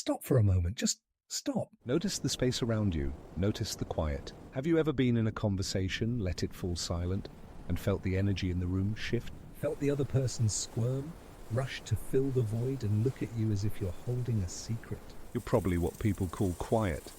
Stop for a moment. Just stop. Notice the space around you. Notice the quiet. Have you ever been in a conversation, let it fall silent, and felt the energy in the room shift? Felt the other person squirm, rush to fill the void and look at you as if you're holding a secret? You're probably what people call quiet.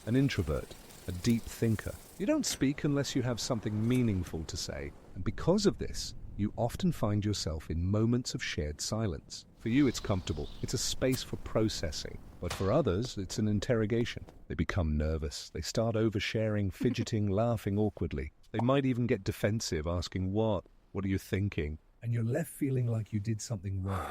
An introvert, a deep thinker. You don't speak unless you have something meaningful to say, and because of this, you often find yourself in moments of shared silence. For you, it's comfortable. It's a space for processing. But for others, it's an interrogation. They become nervous. They start oversharing, fidgeting, laughing awkwardly. They might even get defensive, asking, What are you thinking? And you're left feeling like you did something wrong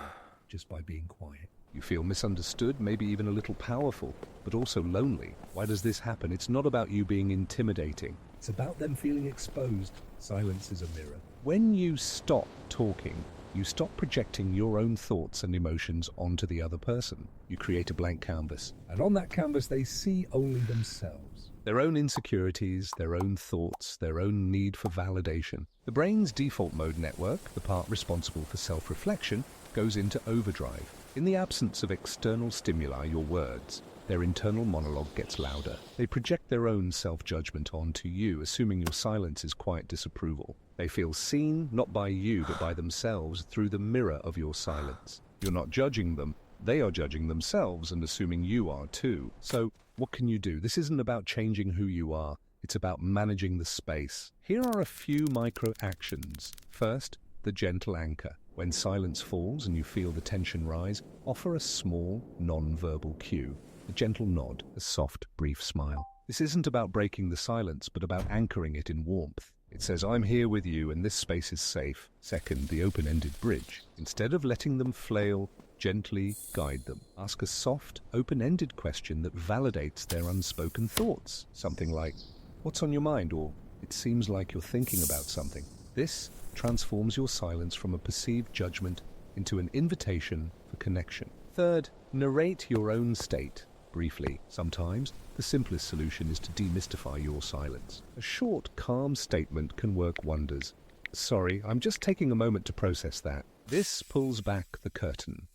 just by being quiet. You feel misunderstood, maybe even a little powerful, but also lonely. Why does this happen? It's not about you being intimidating. It's about them feeling exposed. Silence is a mirror. When you stop talking, you stop projecting your own thoughts and emotions onto the other person. You create a blank canvas. And on that canvas, they see only themselves. Their own insecurities, their own thoughts, their own need for validation. The brain's default mode network, the part responsible for self-reflection, goes into overdrive. In the absence of external stimuli, your words, their internal monologue gets louder. They project their own self-judgment onto you, assuming your silence is quiet disapproval. They feel seen, not by you, but by themselves through the mirror of your silence. You're not judging them. They are judging themselves and assuming you are too. So, what can you do? This isn't about changing who you are. It's about managing the space. Here are a few micro actions. First, the gentle anchor. When silence falls and you feel the tension rise, offer a small, non-verbal cue. A gentle nod, a soft, brief smile. This isn't about breaking the silence, but about anchoring it in warmth. It says, I'm here with you and this space is safe. Second, the open-ended bridge. Instead of letting them flail, gently guide them. Ask a soft, open-ended question that validates their unspoken thoughts. Something like, what's on your mind? Or, it seems like you're thinking about something. This transforms your silence from a perceived judgment into an invitation for connection. Third, narrate your own state. Briefly, sometimes the simplest solution is to demystify your silence. A short, calm statement can work wonders. Sorry, I'm just taking a moment to process that. This pulls back the curtain.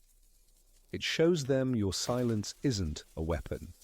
It shows them your silence isn't a weapon.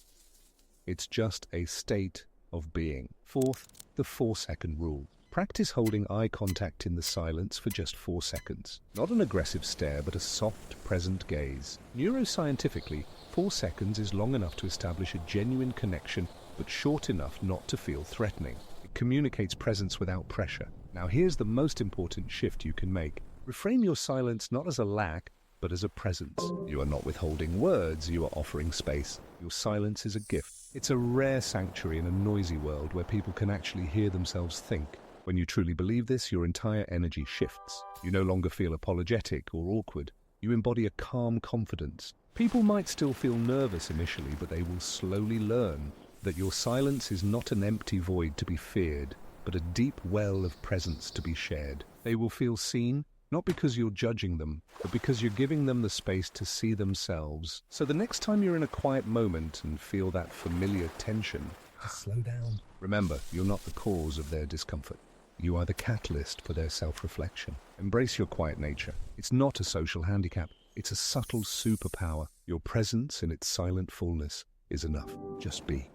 It's just a state of being. Fourth, the 4-second rule. Practice holding eye contact in the silence for just 4 seconds. Not an aggressive stare, but a soft, present gaze. Neuroscientifically, 4 seconds is long enough to establish a genuine connection, but short enough not to feel threatening. It communicates presence without pressure. Now here's the most important shift you can make. Reframe your silence not as a lack, but as a presence. You are not withholding words, you are offering space. Your silence is a gift. It's a rare sanctuary in a noisy world where people can actually hear themselves think. When you truly believe this, your entire energy shifts. You no longer feel apologetic or awkward. You embody a calm confidence. People might still feel nervous initially, but they will slowly learn that your silence is not an empty void to be feared, but a deep well of presence to be shared. They will feel seen, not because you're judging them, but because you're giving them the space to see themselves. So the next time you're in a quiet moment and feel that familiar tension, just slow down. Remember, you're not the cause of their discomfort. You are the catalyst for their self-reflection. Embrace your quiet nature. It's not a social handicap. It's a subtle superpower. Your presence in its silent fullness is enough. Just be.